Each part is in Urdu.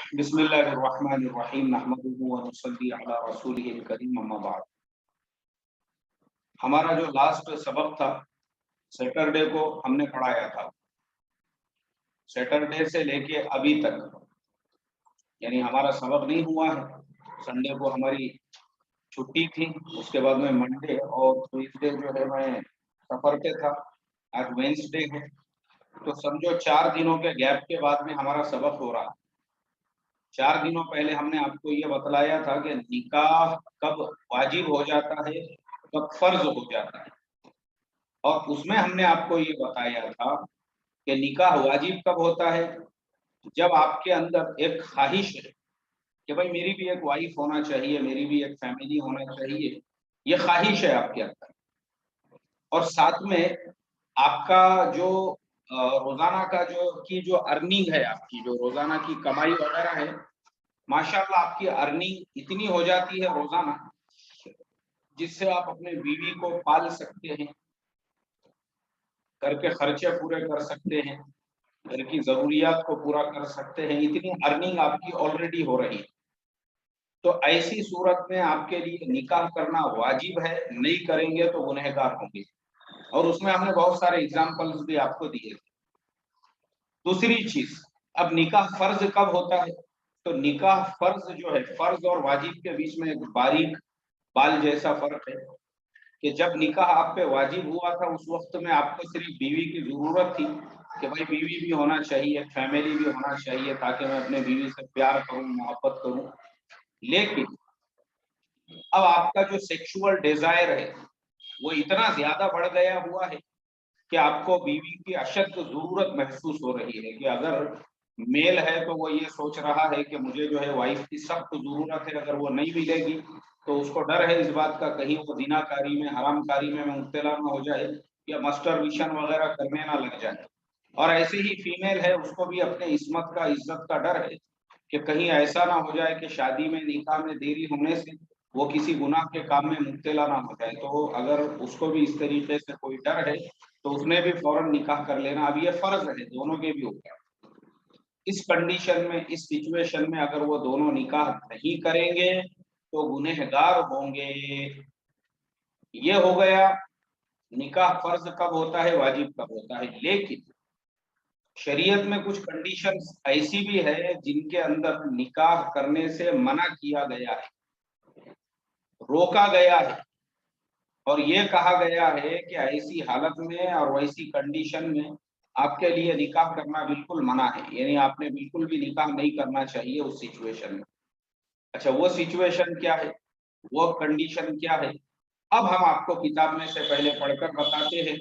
بسم اللہ الرحمن الرحیم نحمده ونصلی علی رسولہ الکریم اما بعد۔ ہمارا جو لاسٹ سبق تھا سیٹرڈے کو ہم نے پڑھایا تھا، سیٹرڈے سے لے کے ابھی تک یعنی ہمارا سبق نہیں ہوا ہے۔ سنڈے کو ہماری چھٹی تھی، اس کے بعد میں منڈے اور ٹیوزڈے جو ہے میں سفر پہ تھا، آج وینسڈے ہے، تو سمجھو 4 دنوں کے گیپ کے بعد میں ہمارا سبق ہو رہا۔ 4 دنوں پہلے ہم نے آپ کو یہ بتلایا تھا کہ نکاح کب واجب ہو جاتا ہے، کب فرض ہو جاتا ہے، اور اس میں ہم نے آپ کو یہ بتایا تھا کہ نکاح واجب کب ہوتا ہے، جب آپ کے اندر ایک خواہش ہے کہ بھائی میری بھی ایک وائف ہونا چاہیے، میری بھی ایک فیملی ہونا چاہیے، یہ خواہش ہے آپ کے اندر، اور ساتھ میں آپ کا جو روزانہ کا جو ارننگ ہے، آپ کی جو روزانہ کی کمائی وغیرہ ہے، ماشاءاللہ آپ کی ارننگ اتنی ہو جاتی ہے روزانہ جس سے آپ اپنے بیوی کو پال سکتے ہیں، گھر کے خرچے پورے کر سکتے ہیں، گھر کی ضروریات کو پورا کر سکتے ہیں، اتنی ارننگ آپ کی آلریڈی ہو رہی ہے۔ تو ایسی صورت میں آپ کے لیے نکاح کرنا واجب ہے، نہیں کریں گے تو گنہگار ہوں گے، اور اس میں ہم نے بہت سارے اگزامپلز بھی آپ کو دیے تھے۔ دوسری چیز، اب نکاح فرض کب ہوتا ہے؟ تو نکاح فرض جو ہے، فرض اور واجب کے بیچ میں ایک باریک بال جیسا فرق ہے کہ جب نکاح آپ پہ واجب ہوا تھا اس وقت میں آپ کو صرف بیوی کی ضرورت تھی کہ بھائی بیوی بھی ہونا چاہیے، فیملی بھی ہونا چاہیے، تاکہ میں اپنے بیوی سے پیار کروں، محبت کروں۔ لیکن اب آپ کا جو سیکشول ڈیزائر ہے وہ اتنا زیادہ بڑھ گیا ہوا ہے کہ آپ کو بیوی کی اشد ضرورت محسوس ہو رہی ہے، کہ اگر میل ہے تو وہ یہ سوچ رہا ہے کہ مجھے جو ہے وائف کی سخت ضرورت ہے، اگر وہ نہیں ملے گی تو اس کو ڈر ہے اس بات کا کہیں وہ زنا کاری میں، حرام کاری میں مبتلا نہ ہو جائے یا مسٹربیشن وغیرہ کرنے نہ لگ جائے۔ اور ایسے ہی فیمیل ہے، اس کو بھی اپنے عصمت کا، عزت کا ڈر ہے کہ کہیں ایسا نہ ہو جائے کہ شادی میں، نکاح میں دیری ہونے سے وہ کسی گناہ کے کام میں مبتلا نہ ہو جائے۔ تو اگر اس کو بھی اس طریقے سے کوئی ڈر ہے تو اس نے بھی فوراً نکاح کر لینا، اب یہ فرض ہے دونوں کے بھی اوپر۔ اس کنڈیشن میں، اس سچویشن میں اگر وہ دونوں نکاح نہیں کریں گے تو گنہگار ہوں گے۔ یہ ہو گیا نکاح فرض کب ہوتا ہے، واجب کب ہوتا ہے۔ لیکن شریعت میں کچھ کنڈیشنز ایسی بھی ہے جن کے اندر نکاح کرنے سے منع کیا گیا ہے، روکا گیا ہے، اور یہ کہا گیا ہے کہ ایسی حالت میں اور ویسی کنڈیشن میں آپ کے لیے نکاح کرنا بالکل منع ہے، یعنی آپ نے بالکل بھی نکاح نہیں کرنا چاہیے اس سچویشن میں۔ اچھا، وہ سچویشن کیا ہے، وہ کنڈیشن کیا ہے، اب ہم آپ کو کتاب میں سے پہلے پڑھ کر بتاتے ہیں،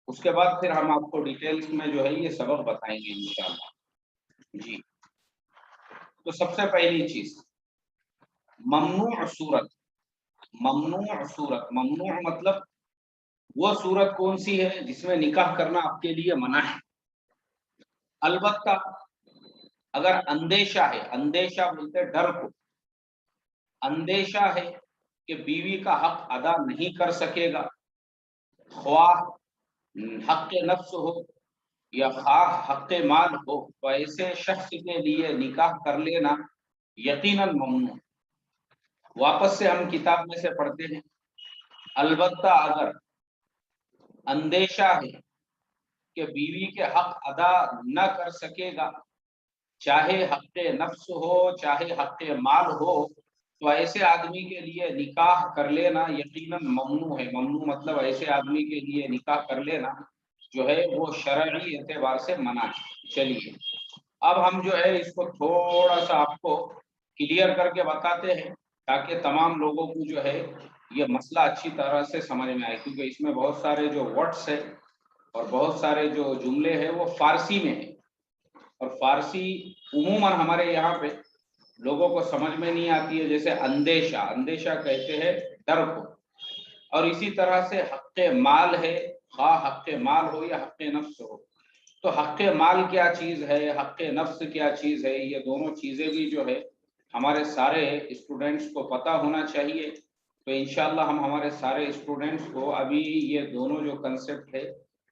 اس کے بعد پھر ہم آپ کو ڈیٹیلز میں جو ہے یہ سبق بتائیں گے انشاءاللہ۔ جی، تو سب سے پہلی چیز، ممنوع صورت۔ ممنوع صورت، ممنوع مطلب وہ صورت کون سی ہے جس میں نکاح کرنا آپ کے لیے منع ہے۔ البتہ اگر اندیشہ ہے، اندیشہ بولتے ڈر کو، اندیشہ ہے کہ بیوی کا حق ادا نہیں کر سکے گا، خواہ حق نفس ہو یا خواہ حق مال ہو، تو ایسے شخص کے لیے نکاح کر لینا یقیناً ممنوع۔ واپس سے ہم کتاب میں سے پڑھتے ہیں، البتہ اگر اندیشہ ہے کہ بیوی کے حق ادا نہ کر سکے گا، چاہے حق نفس ہو چاہے حق مال ہو، تو ایسے آدمی کے لیے نکاح کر لینا یقیناً ممنوع ہے۔ ممنوع مطلب ایسے آدمی کے لیے نکاح کر لینا جو ہے وہ شرعی اعتبار سے منع ہے۔ چلیے اب ہم جو ہے اس کو تھوڑا سا آپ کو کلیئر کر کے بتاتے ہیں تاکہ تمام لوگوں کو جو ہے یہ مسئلہ اچھی طرح سے سمجھ میں آئے، کیونکہ اس میں بہت سارے جو ورڈس ہے اور بہت سارے جو جملے ہیں وہ فارسی میں ہیں، اور فارسی عموماً ہمارے یہاں پہ لوگوں کو سمجھ میں نہیں آتی ہے، جیسے اندیشہ، اندیشہ کہتے ہیں ڈر کو، اور اسی طرح سے حق مال ہے، خواہ حق مال ہو یا حق نفس ہو۔ تو حق مال کیا چیز ہے، حق نفس کیا چیز ہے، یہ دونوں چیزیں بھی جو ہے ہمارے سارے اسٹوڈنٹس کو پتہ ہونا چاہیے۔ تو انشاءاللہ ہم ہمارے سارے اسٹوڈنٹس کو ابھی یہ دونوں جو کنسپٹ ہے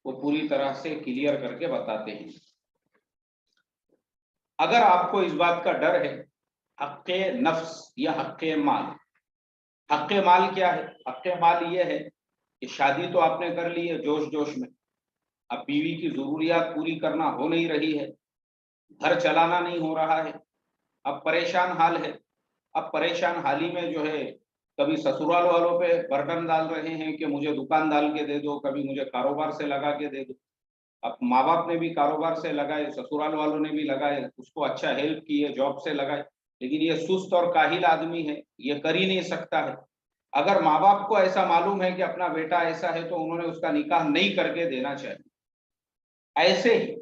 وہ پوری طرح سے کلیئر کر کے بتاتے ہیں۔ اگر آپ کو اس بات کا ڈر ہے حق نفس یا حق مال، حق مال کیا ہے؟ حق مال یہ ہے کہ شادی تو آپ نے کر لی ہے جوش جوش میں، اب بیوی کی ضروریات پوری کرنا ہو نہیں رہی ہے، گھر چلانا نہیں ہو رہا ہے، اب پریشان حال ہے۔ اب پریشان حالی میں جو ہے کبھی سسرال والوں پہ برڈن ڈال رہے ہیں کہ مجھے دکان ڈال کے دے دو، کبھی مجھے کاروبار سے لگا کے دے دو۔ اب ماں باپ نے بھی کاروبار سے لگائے، سسرال والوں نے بھی لگائے، اس کو اچھا ہیلپ کی ہے، جاب سے لگائے، لیکن یہ سست اور کاہل آدمی ہے، یہ کر ہی نہیں سکتا ہے۔ اگر ماں باپ کو ایسا معلوم ہے کہ اپنا بیٹا ایسا ہے تو انہوں نے اس کا نکاح نہیں کر کے دینا چاہیے۔ ایسے ہی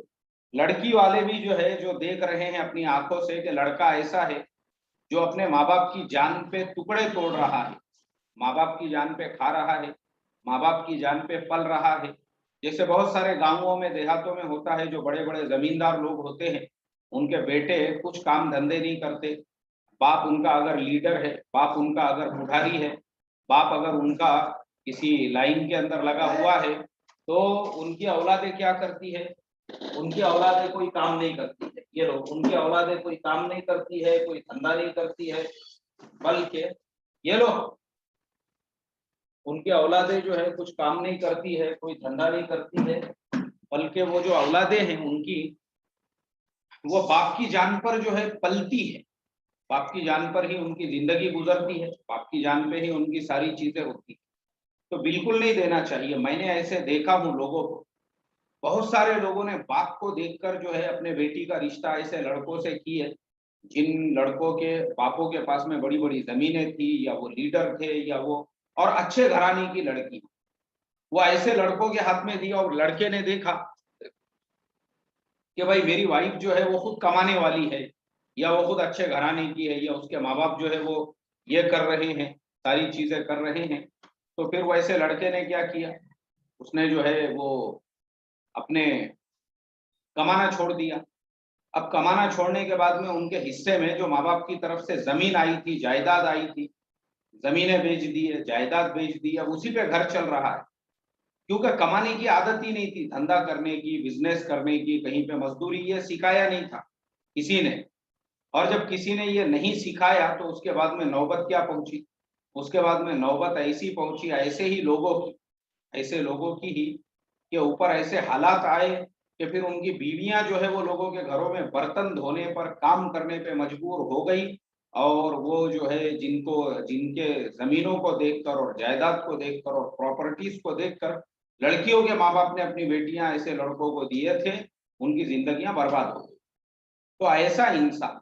لڑکی والے بھی جو ہے جو دیکھ رہے ہیں اپنی آنکھوں سے کہ لڑکا ایسا ہے جو اپنے ماں باپ کی جان پہ ٹکڑے توڑ رہا ہے، ماں باپ کی جان پہ کھا رہا ہے، ماں باپ کی جان پہ پل رہا ہے۔ جیسے بہت سارے گاؤں میں دیہاتوں میں ہوتا ہے، جو بڑے بڑے زمیندار لوگ ہوتے ہیں ان کے بیٹے کچھ کام دھندے نہیں کرتے، باپ ان کا اگر لیڈر ہے، باپ ان کا اگر پڑھاری ہے، باپ اگر ان کا کسی لائن کے اندر لگا ہوا ہے، تو ان کی اولادیں کیا کرتی ہے؟ ان کی اولادیں کوئی کام نہیں کرتی ہے، یہ لوگ ان کی اولادیں کوئی کام نہیں کرتی ہے، کوئی دھندا نہیں کرتی ہے، بلکہ یہ لوگ ان کی اولادیں جو ہے کچھ کام نہیں کرتی ہے، کوئی دھندا نہیں کرتی ہے، بلکہ وہ جو اولادیں ہیں ان کی وہ باپ کی جان پر جو ہے پلتی ہے، باپ کی جان پر ہی ان کی زندگی گزرتی ہے، باپ کی جان پہ ہی ان کی ساری چیزیں ہوتی ہیں۔ تو بالکل نہیں دینا چاہیے۔ میں نے ایسے دیکھا ہوں لوگوں کو، بہت سارے لوگوں نے باپ کو دیکھ کر جو ہے اپنے بیٹی کا رشتہ ایسے لڑکوں سے کی ہے جن لڑکوں کے باپوں کے پاس میں بڑی بڑی زمینیں تھی، یا وہ لیڈر تھے، یا وہ اور اچھے گھرانے کی لڑکی، وہ ایسے لڑکوں کے ہاتھ میں دی اور لڑکے نے دیکھا کہ بھائی میری وائف جو ہے وہ خود کمانے والی ہے، یا وہ خود اچھے گھرانے کی ہے، یا اس کے ماں باپ جو ہے وہ یہ کر رہے ہیں، ساری چیزیں کر رہے ہیں، تو پھر ویسے لڑکے نے کیا کیا؟ اس نے جو ہے وہ اپنے کمانا چھوڑ دیا۔ اب کمانا چھوڑنے کے بعد میں ان کے حصے میں جو ماں باپ کی طرف سے زمین آئی تھی، جائیداد آئی تھی، زمینیں بیچ دی ہے، جائیداد بیچ دی، اب اسی پہ گھر چل رہا ہے، کیونکہ کمانے کی عادت ہی نہیں تھی، دھندا کرنے کی، بزنس کرنے کی، کہیں پہ مزدوری، یہ سکھایا نہیں تھا کسی نے۔ اور جب کسی نے یہ نہیں سکھایا تو اس کے بعد میں نوبت کیا پہنچی؟ اس کے بعد میں نوبت ایسی پہنچی ایسے ہی لوگوں کی، ایسے لوگوں کی ہی کہ اوپر ایسے حالات آئے کہ پھر ان کی بیویاں جو ہے وہ لوگوں کے گھروں میں برتن دھونے پر، کام کرنے پہ مجبور ہو گئی، اور وہ جو ہے جن کے زمینوں کو دیکھ کر اور جائیداد کو دیکھ کر اور پراپرٹیز کو دیکھ کر لڑکیوں کے ماں باپ نے اپنی بیٹیاں ایسے لڑکوں کو دیے تھے، ان کی زندگیاں برباد ہو گئی۔ تو ایسا انسان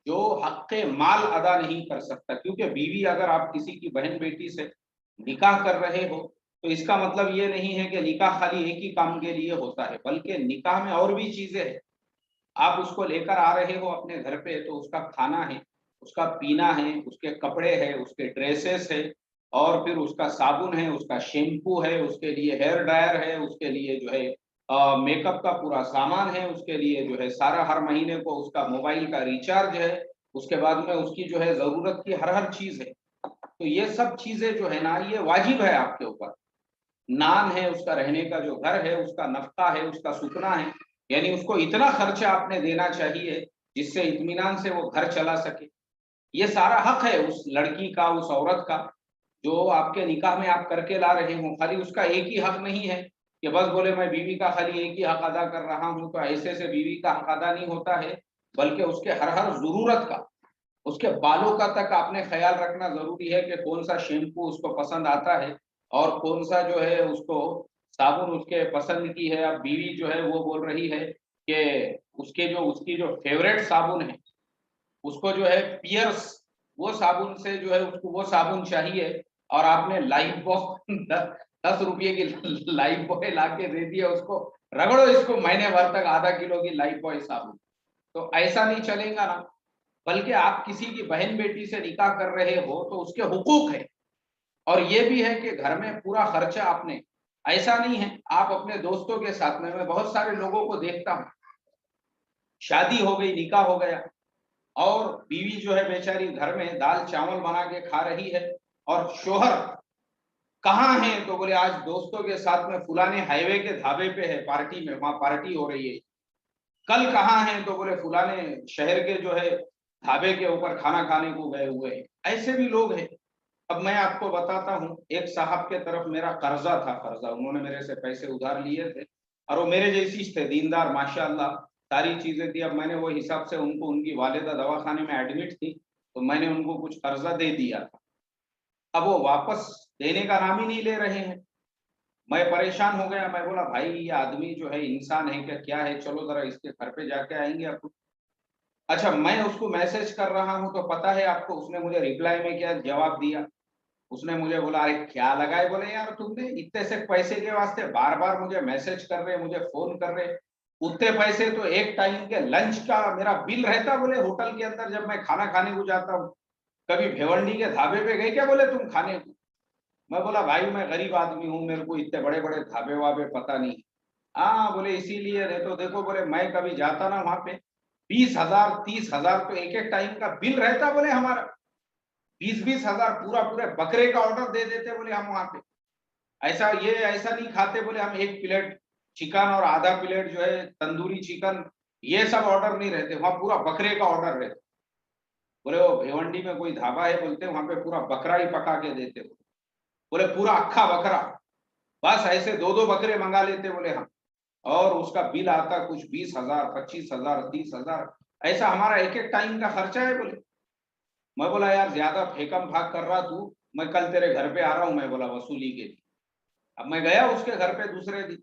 جو حق مال ادا نہیں کر سکتا، کیونکہ بیوی اگر آپ کسی کی بہن بیٹی سے نکاح کر رہے ہو تو اس کا مطلب یہ نہیں ہے کہ نکاح خالی ایک ہی کام کے لیے ہوتا ہے، بلکہ نکاح میں اور بھی چیزیں ہیں۔ آپ اس کو لے کر آ رہے ہو اپنے گھر پہ تو اس کا کھانا ہے، اس کا پینا ہے، اس کے کپڑے ہے، اس کے ڈریسز ہے، اور پھر اس کا صابن ہے، اس کا شیمپو ہے، اس کے لیے ہیئر ڈرائر ہے، اس کے لیے جو ہے میک اپ کا پورا سامان ہے، اس کے لیے جو ہے سارا ہر مہینے کو اس کا موبائل کا ریچارج ہے، اس کے بعد میں اس کی جو ہے ضرورت کی ہر چیز ہے۔ تو یہ سب چیزیں جو ہے نا یہ واجب ہے آپ کے اوپر۔ نان ہے، اس کا رہنے کا جو گھر ہے، اس کا نفقہ ہے، اس کا سکنا ہے، یعنی اس کو اتنا خرچہ آپ نے دینا چاہیے جس سے اطمینان سے وہ گھر چلا سکے۔ یہ سارا حق ہے اس لڑکی کا، اس عورت کا جو آپ کے نکاح میں آپ کر کے لا رہے ہوں۔ خالی اس کا ایک ہی حق نہیں ہے کہ بس بولے میں بیوی کا خالی ایک ہی حق ادا کر رہا ہوں، تو ایسے سے بیوی کا حق ادا نہیں ہوتا ہے، بلکہ اس کے ہر ضرورت کا، اس کے بالوں کا تک آپ نے خیال رکھنا ضروری ہے کہ کون سا شیمپو اس کو پسند آتا ہے، اور کون سا جو ہے اس کو صابن اس کے پسند کی ہے۔ اب بیوی جو ہے وہ بول رہی ہے کہ اس کی جو فیوریٹ صابن ہے، اس کو جو ہے پیئرس، وہ صابن سے جو ہے اس کو وہ صابن چاہیے، اور آپ نے لائف بوائے 10 روپے کی لائف بوائے لا کے دے دیا اس کو، رگڑو اس کو مہینے بھر تک ½ کلو کی لائف بوائے صابن۔ تو ایسا نہیں چلے گا نا، بلکہ آپ کسی کی بہن بیٹی سے نکاح کر رہے ہو تو اس کے حقوق ہے، اور یہ بھی ہے کہ گھر میں پورا خرچہ آپ نے، ایسا نہیں ہے آپ اپنے دوستوں کے ساتھ میں بہت سارے لوگوں کو دیکھتا ہوں، شادی ہو گئی، نکاح ہو گیا، اور بیوی جو ہے بیچاری گھر میں دال چاول بنا کے کھا رہی ہے، اور شوہر کہاں ہے تو بولے آج دوستوں کے ساتھ میں فلانے ہائی وے کے ڈھابے پہ ہے، پارٹی میں، وہاں پارٹی ہو رہی ہے۔ کل کہاں ہیں تو بولے فلانے شہر کے جو ہے ڈھابے کے اوپر کھانا کھانے کو گئے ہوئے ہیں. ایسے بھی لوگ ہیں. اب میں آپ کو بتاتا ہوں، ایک صاحب کے طرف میرا قرضہ تھا، انہوں نے میرے سے پیسے ادھار لیے تھے اور وہ میرے جیسی تھے، دیندار ماشاء اللہ، ساری چیزیں تھی. اب میں نے وہ حساب سے ان کو، ان کی والدہ دواخانے میں ایڈمٹ تھی تو میں نے ان کو کچھ قرضہ دے دیا تھا. اب وہ واپس دینے کا نام ہی نہیں لے رہے ہیں. میں پریشان ہو گیا. میں بولا بھائی یہ آدمی جو ہے انسان ہے کیا ہے، چلو ذرا اس کے گھر پہ جا کے آئیں گے آپ. اچھا میں اس کو میسج کر رہا ہوں تو پتا ہے آپ کو اس نے مجھے ریپلائی میں کیا جواب دیا؟ اس نے مجھے بولا ارے کیا لگائے، بولے یار تم نے اتنے سے پیسے کے واسطے بار بار مجھے میسج کر رہے، مجھے فون کر رہے، اتنے پیسے تو ایک ٹائم کے لنچ کا میرا بل رہتا. بولے ہوٹل کے اندر جب میں کھانا کھانے کو جاتا ہوں، کبھی بھیونڈی کے ڈھابے پہ گئے کیا بولے تم کھانے کو؟ میں بولا بھائی میں غریب آدمی ہوں، میرے کو اتنے بڑے بڑے ڈھابے وابے پتہ نہیں. ہاں بولے اسی لیے دیکھو بولے میں کبھی جاتا نا وہاں پہ 20,000 30,000 تو ایک ایک ٹائم کا بل رہتا. بولے ہمارا 20,000 پورے بکرے کا آرڈر دے دیتے بولے ہم وہاں پہ. ایسا نہیں کھاتے بولے ہم ایک پلیٹ چکن اور آدھا پلیٹ جو ہے تندوری چکن، یہ سب آرڈر نہیں رہتے وہاں، پورا بکرے کا آرڈر رہتا. بولے وہ بھیونڈی میں کوئی ڈھابا ہے بولتے وہاں پہ پورا بکرا ہی پکا کے دیتے. بولے پورا اکھا بکرا، بس ایسے 2 بکرے منگا لیتے بولے ہم، اور اس کا بل آتا کچھ 20,000 25,000 30,000. ایسا ہمارا ایک ایک ٹائم کا خرچہ ہے بولے. میں بولا یار زیادہ پھیکم بھاگ کر رہا تو، میں کل تیرے گھر پہ آ رہا ہوں، میں بولا وصولی کے لیے. اب میں گیا اس کے گھر پہ دوسرے دن،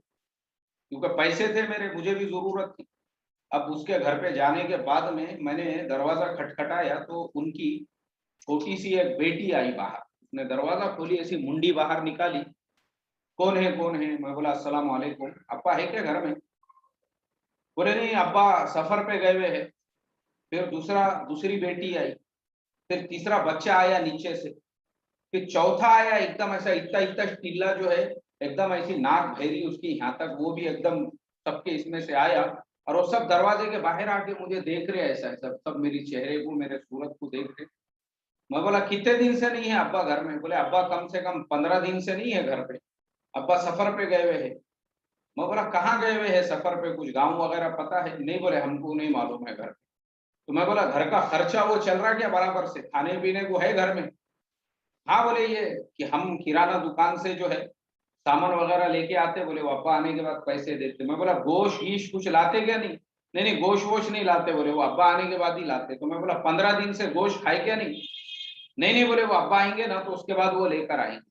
کیونکہ پیسے تھے میرے، مجھے بھی ضرورت تھی. اب اس کے گھر پہ جانے کے بعد میں نے دروازہ کھٹکھٹایا تو ان کی چھوٹی سی ایک بیٹی آئی باہر. اس نے دروازہ کھولی، ایسی منڈی باہر نکالی، کون ہے کون ہے؟ میں بولا السلام علیکم، ابا ہے کیا گھر میں؟ بولے نہیں ابا سفر پہ گئے ہوئے ہیں. پھر دوسری بیٹی آئی، پھر تیسرا بچہ آیا نیچے سے، پھر چوتھا آیا ایک دم ایسا اتنا ٹلا جو ہے ایک دم ایسی ناک بھیری اس کی یہاں تک، وہ بھی ایک دم سب کے اس میں سے آیا اور وہ سب دروازے کے باہر آ کے مجھے دیکھ رہے ایسا سب میری چہرے کو، میرے صورت کو دیکھ رہے. میں بولا کتنے دن سے نہیں ہے ابا گھر میں؟ بولے ابا کم سے کم 15 دن سے نہیں ہے گھر پہ، ابا سفر پہ گئے ہوئے ہیں. میں بولا کہاں گئے ہوئے ہیں سفر پہ، کچھ گاؤں وغیرہ پتا ہے؟ نہیں بولے ہم کو نہیں معلوم ہے گھر. تو میں بولا گھر کا خرچہ وہ چل رہا کیا برابر سے، کھانے پینے کو ہے گھر میں؟ ہاں بولے یہ کہ ہم کرانہ دکان سے جو ہے سامان وغیرہ لے کے آتے، بولے وہ ابا آنے کے بعد پیسے دیتے. میں بولا گوشت گیش کچھ لاتے کیا؟ نہیں گوشت ووش نہیں لاتے، بولے وہ ابا آنے کے بعد ہی لاتے. تو میں بولا 15 دن سے گوشت کھائے کیا؟ نہیں بولے وہ ابا آئیں گے نا تو اس کے بعد وہ لے کر آئیں گے.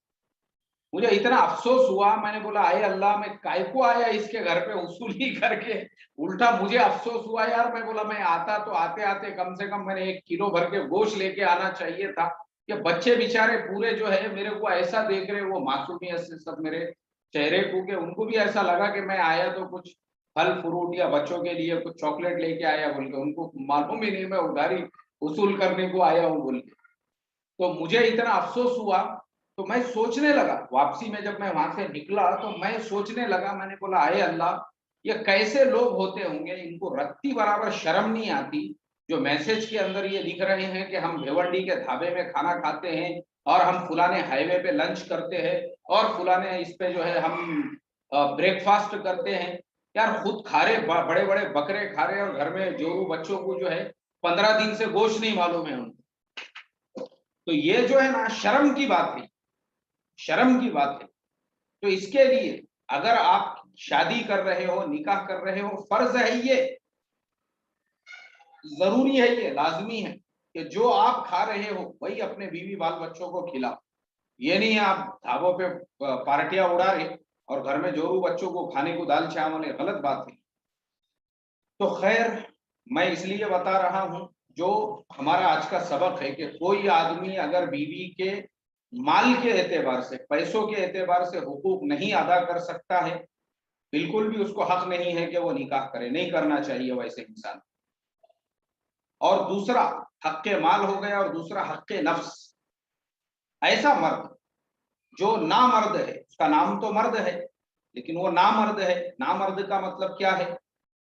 مجھے اتنا افسوس ہوا، میں نے بولا اے اللہ میں کائے کو آیا اس کے گھر پہ وصولی کر کے، الٹا مجھے افسوس ہوا یار. میں بولا میں آتا تو آتے کم سے کم میں نے 1 کلو بھر کے گوشت لے کے آنا چاہیے تھا. کہ بچے بیچارے پورے جو ہے میرے کو ایسا دیکھ رہے، وہ معصومیت سے سب میرے چہرے کو، کہ ان کو بھی ایسا لگا کہ میں آیا تو کچھ پھل فروٹ یا بچوں کے لیے کچھ چاکلیٹ لے کے آیا بول کے، ان کو معلوم ہی نہیں میں ادھاری وصول کرنے کو آیا ہوں بول کے. تو مجھے اتنا افسوس ہوا تو میں سوچنے لگا، واپسی میں جب میں وہاں سے نکلا تو میں سوچنے لگا، میں نے بولا اے اللہ یہ کیسے لوگ ہوتے ہوں گے، ان کو رتی برابر شرم نہیں آتی، جو میسج کے اندر یہ لکھ رہے ہیں کہ ہم بھیونڈی کے ڈھابے میں کھانا کھاتے ہیں اور ہم فلانے ہائی وے پہ لنچ کرتے ہیں اور فلانے اس پہ جو ہے ہم بریک فاسٹ کرتے ہیں. یار خود کھا رہے بڑے بڑے بکرے کھا رہے اور گھر میں جورو بچوں کو جو ہے 15 دن سے گوشت نہیں معلوم ہے ان کو. تو یہ جو ہے نا شرم کی بات ہے، شرم کی بات ہے. تو اس کے لیے اگر آپ شادی کر رہے ہو، نکاح کر رہے ہو، فرض ہے یہ، ضروری ہے، یہ لازمی ہے کہ جو آپ کھا رہے ہو وہی اپنے بیوی بال بچوں کو کھلاؤ. یہ نہیں آپ ڈھابوں پہ پارٹیاں اڑا رہے اور گھر میں جورو بچوں کو کھانے کو دال چاول ہے، غلط بات ہے. تو خیر میں اس لیے بتا رہا ہوں، جو ہمارا آج کا سبق ہے کہ کوئی آدمی اگر بیوی کے مال کے اعتبار سے، پیسوں کے اعتبار سے حقوق نہیں ادا کر سکتا ہے، بالکل بھی اس کو حق نہیں ہے کہ وہ نکاح کرے، نہیں کرنا چاہیے ویسے انسان. اور دوسرا حق مال ہو گیا، اور دوسرا حق نفس. ایسا مرد جو نامرد ہے، اس کا نام تو مرد ہے لیکن وہ نامرد ہے. نامرد کا مطلب کیا ہے؟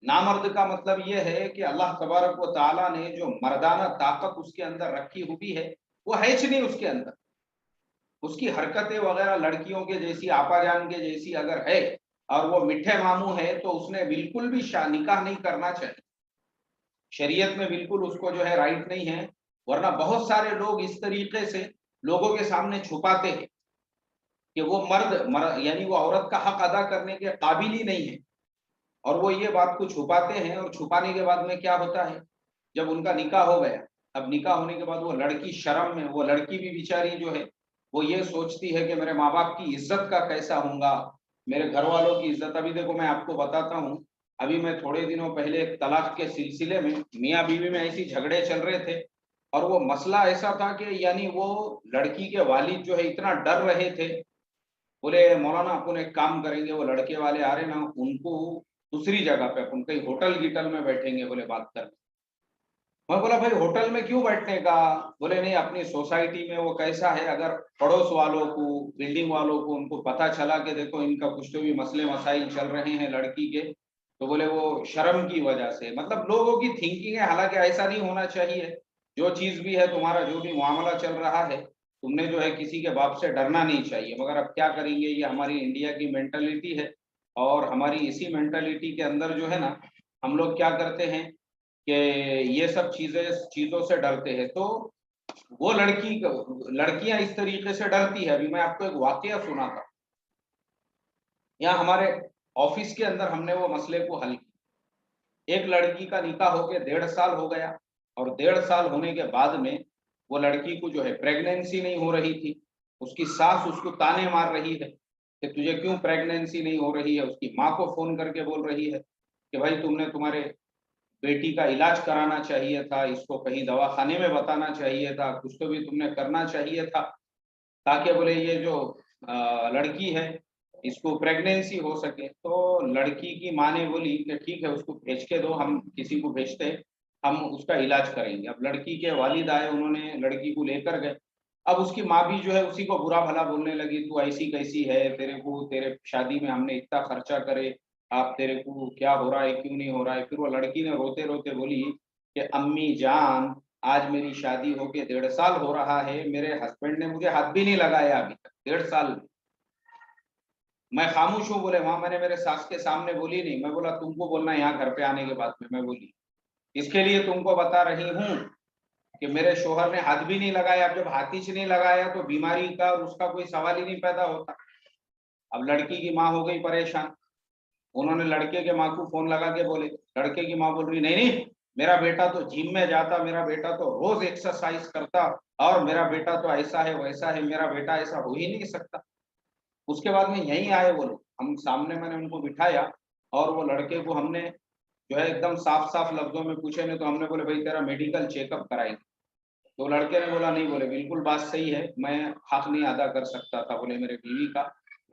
نامرد کا مطلب یہ ہے کہ اللہ تبارک و تعالیٰ نے جو مردانہ طاقت اس کے اندر رکھی ہوئی ہے وہ ہے نہیں اس کے اندر. اس کی حرکتیں وغیرہ لڑکیوں کے جیسی، آپا جان کے جیسی اگر ہے اور وہ میٹھے ماموں ہے تو اس نے بالکل بھی نکاح نہیں کرنا چاہیے. شریعت میں بالکل اس کو جو ہے رائٹ نہیں ہے. ورنہ بہت سارے لوگ اس طریقے سے لوگوں کے سامنے چھپاتے ہیں کہ وہ مرد یعنی وہ عورت کا حق ادا کرنے کے قابل ہی نہیں ہے، اور وہ یہ بات کو چھپاتے ہیں. اور چھپانے کے بعد میں کیا ہوتا ہے، جب ان کا نکاح ہو گیا، اب نکاح ہونے کے بعد وہ لڑکی شرم میں، وہ لڑکی بھی بیچاری جو ہے وہ یہ سوچتی ہے کہ میرے ماں باپ کی عزت کا کیسا ہوں گا، میرے گھر والوں کی عزت. ابھی دیکھو میں آپ کو بتاتا ہوں، ابھی میں تھوڑے دنوں پہلے ایک طلاق کے سلسلے میں میاں بیوی میں ایسی جھگڑے چل رہے تھے، اور وہ مسئلہ ایسا تھا کہ یعنی وہ لڑکی کے والد جو ہے اتنا ڈر رہے تھے. بولے مولانا اپن ایک کام کریں گے، وہ لڑکے والے آ رہے نا ان کو دوسری جگہ پہ اپن کہیں ہوٹل گیٹل میں بیٹھیں گے بولے بات کرنے. میں بولا بھائی ہوٹل میں کیوں بیٹھنے کا؟ بولے نہیں اپنی سوسائٹی میں وہ کیسا ہے، اگر پڑوس والوں کو بلڈنگ والوں کو ان کو پتا چلا کہ دیکھو ان کا کچھ تو بھی مسئلے مسائل چل رہے ہیں لڑکی کے، تو بولے وہ شرم کی وجہ سے. مطلب لوگوں کی تھنکنگ ہے، حالانکہ ایسا نہیں ہونا چاہیے. جو چیز بھی ہے تمہارا جو بھی معاملہ چل رہا ہے، تم نے جو ہے کسی کے باپ سے ڈرنا نہیں چاہیے. مگر اب کیا کریں گے، یہ ہماری انڈیا کی مینٹلٹی ہے، اور ہماری اسی مینٹلٹی کے اندر جو ہے نا ہم لوگ کیا کرتے ہیں کہ یہ سب چیزوں سے ڈرتے ہیں. تو وہ لڑکیاں اس طریقے سے ڈرتی ہے. ابھی میں آپ کو ایک واقعہ سناتا ہوں. یہاں ہمارے آفس کے اندر ہم نے وہ مسئلے کو حل کیا. ایک لڑکی کا نکاح ہو کے 1.5 سال ہو گیا، اور 1.5 سال ہونے کے بعد میں وہ لڑکی کو جو ہے پریگنینسی نہیں ہو رہی تھی. اس کی ساس اس کو تانے مار رہی ہے کہ تجھے کیوں پریگنینسی نہیں ہو رہی ہے. اس کی ماں کو فون کر کے بول رہی ہے کہ بھائی تم نے تمہارے بیٹی کا علاج کرانا چاہیے تھا، اس کو کہیں دواخانے میں بتانا چاہیے تھا، کچھ تو بھی تم نے کرنا چاہیے تھا تاکہ بولے یہ جو لڑکی ہے اس کو پریگنینسی ہو سکے. تو لڑکی کی ماں نے بولی کہ ٹھیک ہے اس کو بھیج کے دو، ہم کسی کو بھیجتے، ہم اس کا علاج کریں گے. اب لڑکی کے والد آئے، انہوں نے لڑکی کو لے کر گئے. اب اس کی ماں بھی جو ہے اسی کو برا بھلا بولنے لگی، تو ایسی کیسی ہے، تیرے شادی میں ہم نے اتنا خرچہ کرے، آپ تیرے کو کیا ہو رہا ہے، کیوں نہیں ہو رہا ہے. پھر وہ لڑکی نے روتے روتے بولی کہ امی جان آج میری شادی ہو کے 1.5 سال ہو رہا ہے، میرے ہسبینڈ نے مجھے ہاتھ بھی نہیں لگایا ابھی تک 1.5 سال میں خاموش ہوں. بولے وہاں میں نے میرے ساس کے سامنے بولی نہیں. میں بولا تم کو بولنا یہاں گھر پہ آنے کے بعد میں بولی اس کے لیے تم کو بتا رہی ہوں کہ میرے شوہر نے ہاتھ بھی نہیں لگایا. اب جب ہاتھ ہی نہیں لگایا تو بیماری کا اس کا کوئی سوال ہی نہیں پیدا ہوتا. اب لڑکی کی ماں ہو گئی پریشان. انہوں نے لڑکے کے ماں کو فون لگا کے بولے، لڑکے کی ماں بول رہی نہیں میرا بیٹا تو جم میں جاتا، میرا بیٹا تو روز ایکسرسائز کرتا، اور میرا بیٹا تو ایسا ہے ویسا ہے، میرا بیٹا ایسا ہو ہی نہیں سکتا. اس کے بعد میں یہیں آئے وہ لوگ، ہم سامنے میں نے ان کو بٹھایا، اور وہ لڑکے کو ہم نے جو ہے ایک دم صاف صاف لفظوں میں پوچھے نہیں تو ہم نے بولے بھائی تیرا میڈیکل چیک اپ کرائیں. تو لڑکے نے بولا نہیں، بولے بالکل بات صحیح ہے، میں حق نہیں ادا کر سکتا تھا بولے میرے بیوی کا،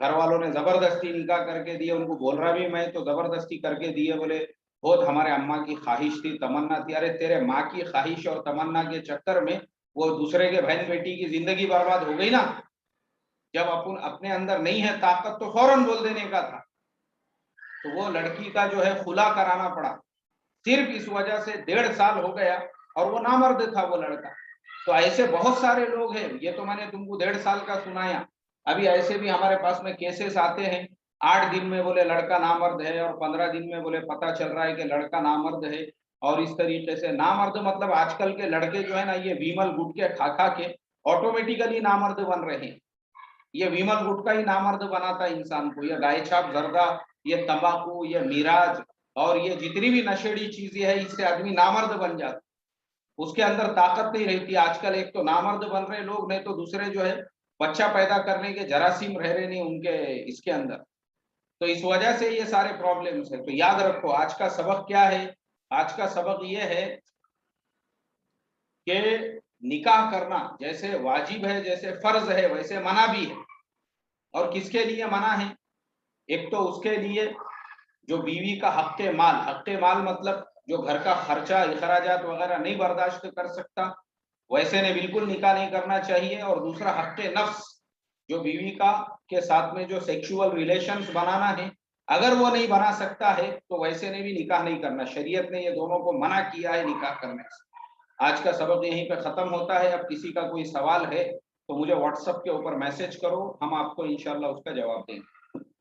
گھر والوں نے زبردستی نکاح کر کے دیے، ان کو بول رہا بھی میں تو زبردستی کر کے دیے. بولے بہت ہمارے اماں کی خواہش تھی، تمنا تھی. ارے تیرے ماں کی خواہش اور تمنا کے چکر میں وہ دوسرے کے بہن بیٹی کی زندگی برباد ہو گئی نا. جب اپنے اندر نہیں ہے طاقت تو فوراً بول دینے کا تھا. تو وہ لڑکی کا جو ہے خلا کرانا پڑا صرف اس وجہ سے. 1.5 سال ہو گیا اور وہ نامرد تھا وہ لڑکا. تو ایسے بہت سارے لوگ ہیں. یہ تو میں نے تم کو 1.5 سال کا سنایا. ابھی ایسے بھی ہمارے پاس میں کیسز آتے ہیں 8 دن میں بولے لڑکا نامرد ہے، اور 15 دن میں بولے پتا چل رہا ہے کہ لڑکا نامرد ہے. اور اس طریقے سے نامرد مطلب آج کل کے لڑکے جو ہے نا یہ ویمل گٹکے کھا کھا کے آٹومیٹیکلی نامرد بن رہے ہیں. یہ ویمل گٹکا ہی نامرد بناتا ہے انسان کو. یہ گائے چھاپ زردہ، یہ تمباکو، یہ میراج، اور یہ جتنی بھی نشیڑی چیزیں ہیں اس سے آدمی نامرد بن جاتا. اس کے اندر طاقت نہیں رہتی. آج کل ایک تو نامرد بن رہے لوگ، نہیں تو دوسرے جو ہے بچہ پیدا کرنے کے جراثیم رہ رہے نہیں ان کے اس کے اندر. تو اس وجہ سے یہ سارے پرابلمس ہیں. تو یاد رکھو آج کا سبق کیا ہے. آج کا سبق یہ ہے کہ نکاح کرنا جیسے واجب ہے، جیسے فرض ہے، ویسے منع بھی ہے. اور کس کے لیے منع ہے؟ ایک تو اس کے لیے جو بیوی کا حق مال مطلب جو گھر کا خرچہ اخراجات وغیرہ نہیں برداشت کر سکتا، ویسے نے بالکل نکاح نہیں کرنا چاہیے. اور دوسرا حق نفس، جو بیوی کا کے ساتھ میں جو سیکشول ریلیشنز بنانا ہے، اگر وہ نہیں بنا سکتا ہے تو ویسے نے بھی نکاح نہیں کرنا. شریعت نے یہ دونوں کو منع کیا ہے نکاح کرنے سے. آج کا سبق یہیں پہ ختم ہوتا ہے. اب کسی کا کوئی سوال ہے تو مجھے واٹس ایپ کے اوپر میسج کرو، ہم آپ کو انشاءاللہ اس کا جواب دیں گے.